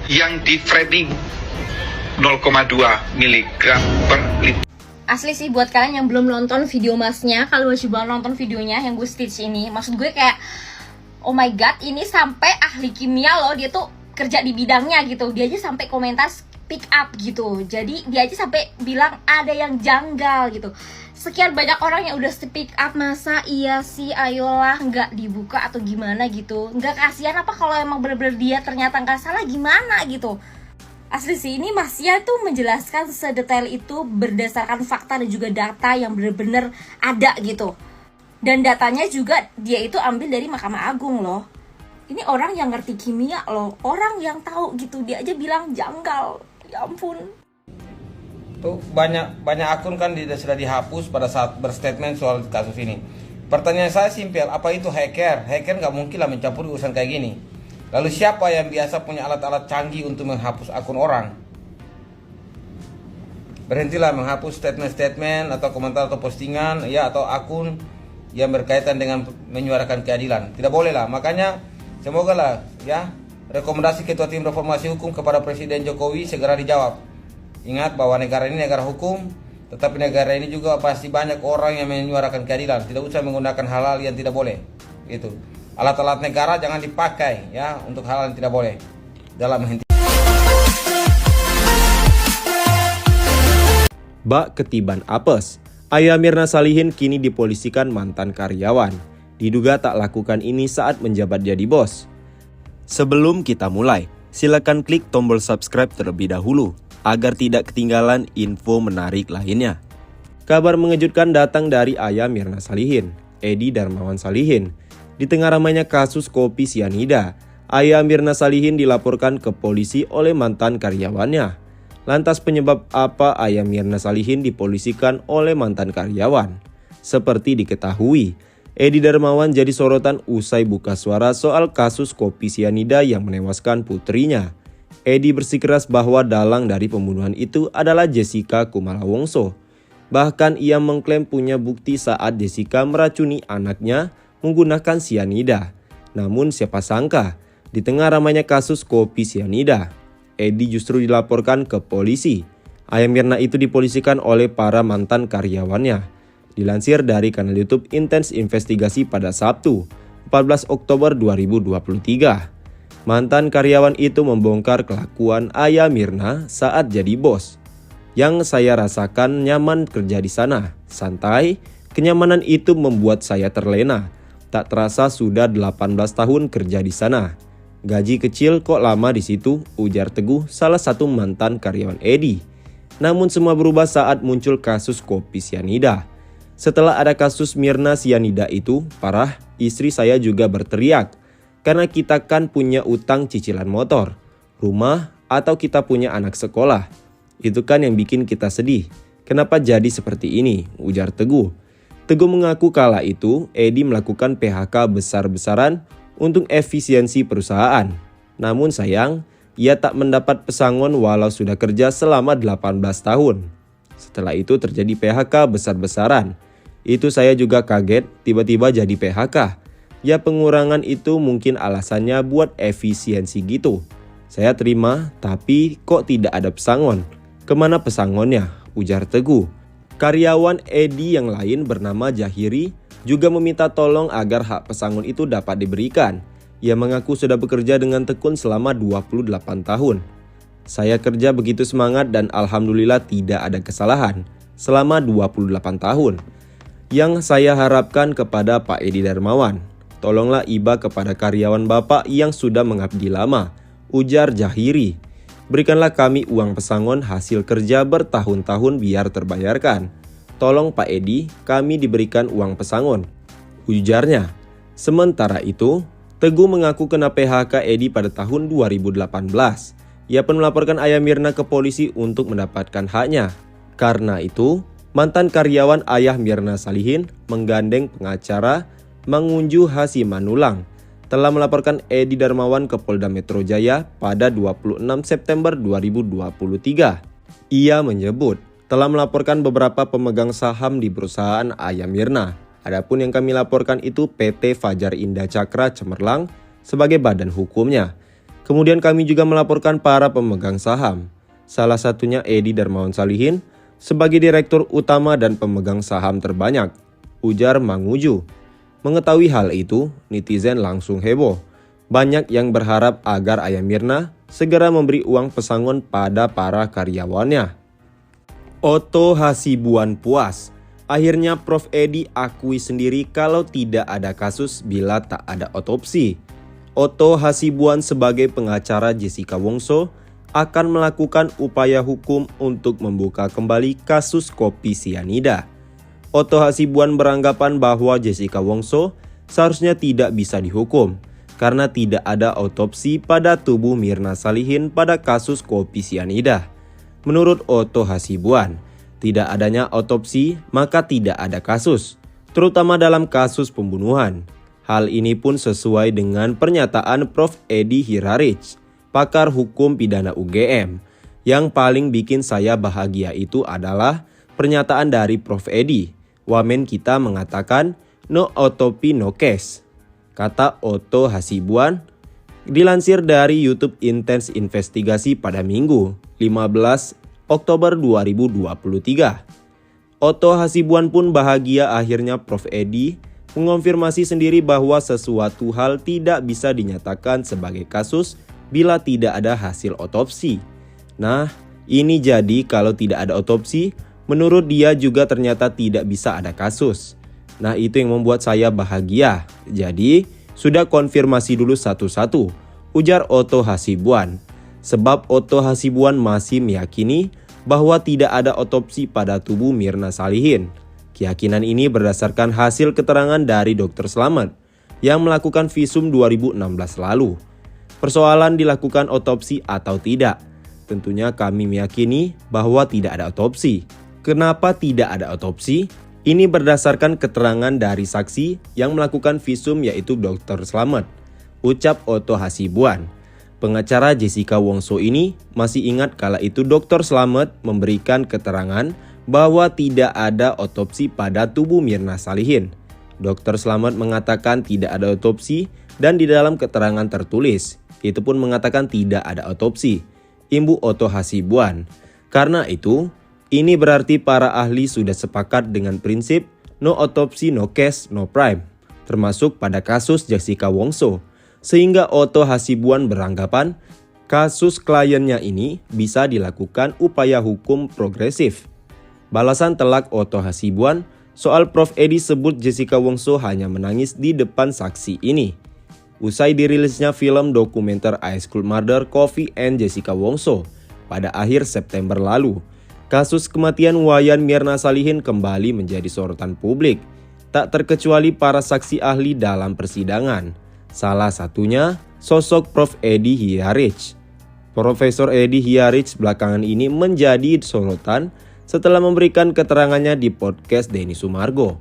yang di framing 0,2 miligram per liter. Asli sih buat kalian yang belum nonton video masnya, kalau masih belum nonton videonya yang gue stitch ini, maksud gue kayak oh my god, ini sampai ahli kimia loh, dia tuh kerja di bidangnya gitu, dia aja sampai komentar speak up gitu, jadi dia aja sampai bilang ada yang janggal gitu. Sekian banyak orang yang udah speak up, masa iya sih, ayolah nggak dibuka atau gimana gitu, nggak kasihan apa kalau emang bener-bener dia ternyata nggak salah gimana gitu. Asli sih, ini Masya tuh menjelaskan sedetail itu berdasarkan fakta dan juga data yang bener-bener ada gitu. Dan datanya juga dia itu ambil dari Mahkamah Agung loh. Ini orang yang ngerti kimia loh, orang yang tahu gitu, dia aja bilang janggal. Ya ampun. Tuh banyak akun kan sudah dihapus pada saat berstatement soal kasus ini. Pertanyaan saya simpel, apa itu hacker? Hacker nggak mungkin lah mencampuri urusan kayak gini. Lalu siapa yang biasa punya alat-alat canggih untuk menghapus akun orang? Berhentilah menghapus statement-statement atau komentar atau postingan ya, atau akun yang berkaitan dengan menyuarakan keadilan. Tidak boleh lah. Makanya semoga lah ya, rekomendasi Ketua Tim Reformasi Hukum kepada Presiden Jokowi segera dijawab. Ingat bahwa negara ini negara hukum, tetapi negara ini juga pasti banyak orang yang menyuarakan keadilan. Tidak usah menggunakan hal-hal yang tidak boleh. Gitu. Alat-alat negara jangan dipakai ya untuk hal yang tidak boleh dalam menghentikan. Bak ketiban apes, Ayah Mirna Salihin kini dipolisikan mantan karyawan. Diduga tak lakukan ini saat menjabat jadi bos. Sebelum kita mulai, silakan klik tombol subscribe terlebih dahulu agar tidak ketinggalan info menarik lainnya. Kabar mengejutkan datang dari Ayah Mirna Salihin, Edi Darmawan Salihin. Di tengah ramainya kasus kopi sianida, Ayah Mirna Salihin dilaporkan ke polisi oleh mantan karyawannya. Lantas penyebab apa Ayah Mirna Salihin dipolisikan oleh mantan karyawan? Seperti diketahui, Edi Darmawan jadi sorotan usai buka suara soal kasus kopi sianida yang menewaskan putrinya. Edi bersikeras bahwa dalang dari pembunuhan itu adalah Jessica Kumala Wongso. Bahkan ia mengklaim punya bukti saat Jessica meracuni anaknya menggunakan sianida. Namun siapa sangka, di tengah ramainya kasus kopi sianida, Edi justru dilaporkan ke polisi. Ayah Mirna itu dipolisikan oleh para mantan karyawannya. Dilansir dari kanal YouTube Intens Investigasi pada Sabtu, 14 Oktober 2023. Mantan karyawan itu membongkar kelakuan Ayah Mirna saat jadi bos. Yang saya rasakan nyaman kerja di sana, santai, kenyamanan itu membuat saya terlena. Tak terasa sudah 18 tahun kerja di sana. Gaji kecil kok lama di situ, ujar Teguh, salah satu mantan karyawan Edi. Namun semua berubah saat muncul kasus kopi sianida. Setelah ada kasus Mirna sianida itu parah, istri saya juga berteriak. Karena kita kan punya utang cicilan motor, rumah, atau kita punya anak sekolah. Itu kan yang bikin kita sedih. Kenapa jadi seperti ini, ujar Teguh. Teguh mengaku kala itu Edi melakukan PHK besar-besaran untuk efisiensi perusahaan. Namun sayang, ia tak mendapat pesangon walau sudah kerja selama 18 tahun. Setelah itu terjadi PHK besar-besaran. Itu saya juga kaget tiba-tiba jadi PHK. Ya pengurangan itu mungkin alasannya buat efisiensi gitu. Saya terima, tapi kok tidak ada pesangon? Kemana pesangonnya? Ujar Teguh. Karyawan Edi yang lain bernama Jahiri juga meminta tolong agar hak pesangon itu dapat diberikan. Ia mengaku sudah bekerja dengan tekun selama 28 tahun. Saya kerja begitu semangat dan alhamdulillah tidak ada kesalahan selama 28 tahun. Yang saya harapkan kepada Pak Edi Darmawan, tolonglah iba kepada karyawan Bapak yang sudah mengabdi lama, ujar Jahiri. Berikanlah kami uang pesangon hasil kerja bertahun-tahun biar terbayarkan. Tolong Pak Edi, kami diberikan uang pesangon, ujarnya. Sementara itu, Teguh mengaku kena PHK Edi pada tahun 2018. Ia pun melaporkan Ayah Mirna ke polisi untuk mendapatkan haknya. Karena itu, mantan karyawan Ayah Mirna Salihin menggandeng pengacara Mangunju Hasimanulang telah melaporkan Edi Darmawan ke Polda Metro Jaya pada 26 September 2023. Ia menyebut telah melaporkan beberapa pemegang saham di perusahaan Ayah Mirna. Adapun yang kami laporkan itu PT Fajar Indah Cakra Cemerlang sebagai badan hukumnya. Kemudian kami juga melaporkan para pemegang saham. Salah satunya Edi Darmawan Salihin sebagai Direktur Utama dan pemegang saham terbanyak, ujar Mang Uju. Mengetahui hal itu, netizen langsung heboh. Banyak yang berharap agar Ayah Mirna segera memberi uang pesangon pada para karyawannya. Otto Hasibuan puas. Akhirnya Prof. Edi akui sendiri kalau tidak ada kasus bila tak ada otopsi. Otto Hasibuan sebagai pengacara Jessica Wongso akan melakukan upaya hukum untuk membuka kembali kasus kopi sianida. Otto Hasibuan beranggapan bahwa Jessica Wongso seharusnya tidak bisa dihukum karena tidak ada otopsi pada tubuh Mirna Salihin pada kasus kopi sianida. Menurut Otto Hasibuan, tidak adanya otopsi maka tidak ada kasus, terutama dalam kasus pembunuhan. Hal ini pun sesuai dengan pernyataan Prof. Edi Hirarich, pakar hukum pidana UGM. Yang paling bikin saya bahagia itu adalah pernyataan dari Prof. Edi. Wamen kita mengatakan no autopsy no case, kata Otto Hasibuan. Dilansir dari YouTube Intense Investigasi pada Minggu 15 Oktober 2023. Otto Hasibuan pun bahagia akhirnya Prof. Edi mengonfirmasi sendiri bahwa sesuatu hal tidak bisa dinyatakan sebagai kasus bila tidak ada hasil otopsi. Nah, ini jadi kalau tidak ada otopsi, menurut dia juga ternyata tidak bisa ada kasus. Nah, itu yang membuat saya bahagia. Jadi, sudah konfirmasi dulu satu-satu, ujar Otto Hasibuan. Sebab Otto Hasibuan masih meyakini bahwa tidak ada otopsi pada tubuh Mirna Salihin. Keyakinan ini berdasarkan hasil keterangan dari Dr. Slamet yang melakukan visum 2016 lalu. Persoalan dilakukan otopsi atau tidak, tentunya kami meyakini bahwa tidak ada otopsi. Kenapa tidak ada otopsi? Ini berdasarkan keterangan dari saksi yang melakukan visum yaitu Dr. Slamet, ucap Otto Hasibuan. Pengacara Jessica Wongso ini masih ingat kala itu Dr. Slamet memberikan keterangan bahwa tidak ada otopsi pada tubuh Mirna Salihin. Dr. Slamet mengatakan tidak ada otopsi dan di dalam keterangan tertulis, itu pun mengatakan tidak ada otopsi, imbu Otto Hasibuan. Karena itu, ini berarti para ahli sudah sepakat dengan prinsip no autopsy no case no crime, termasuk pada kasus Jessica Wongso. Sehingga Otto Hasibuan beranggapan kasus kliennya ini bisa dilakukan upaya hukum progresif. Balasan telak Otto Hasibuan soal Prof. Edi sebut Jessica Wongso hanya menangis di depan saksi ini. Usai dirilisnya film dokumenter I School Murder Coffee and Jessica Wongso pada akhir September lalu, kasus kematian Wayan Mirna Salihin kembali menjadi sorotan publik, tak terkecuali para saksi ahli dalam persidangan. Salah satunya sosok Prof. Edi Hirarich. Profesor Edi Hirarich belakangan ini menjadi sorotan setelah memberikan keterangannya di podcast Denny Sumargo.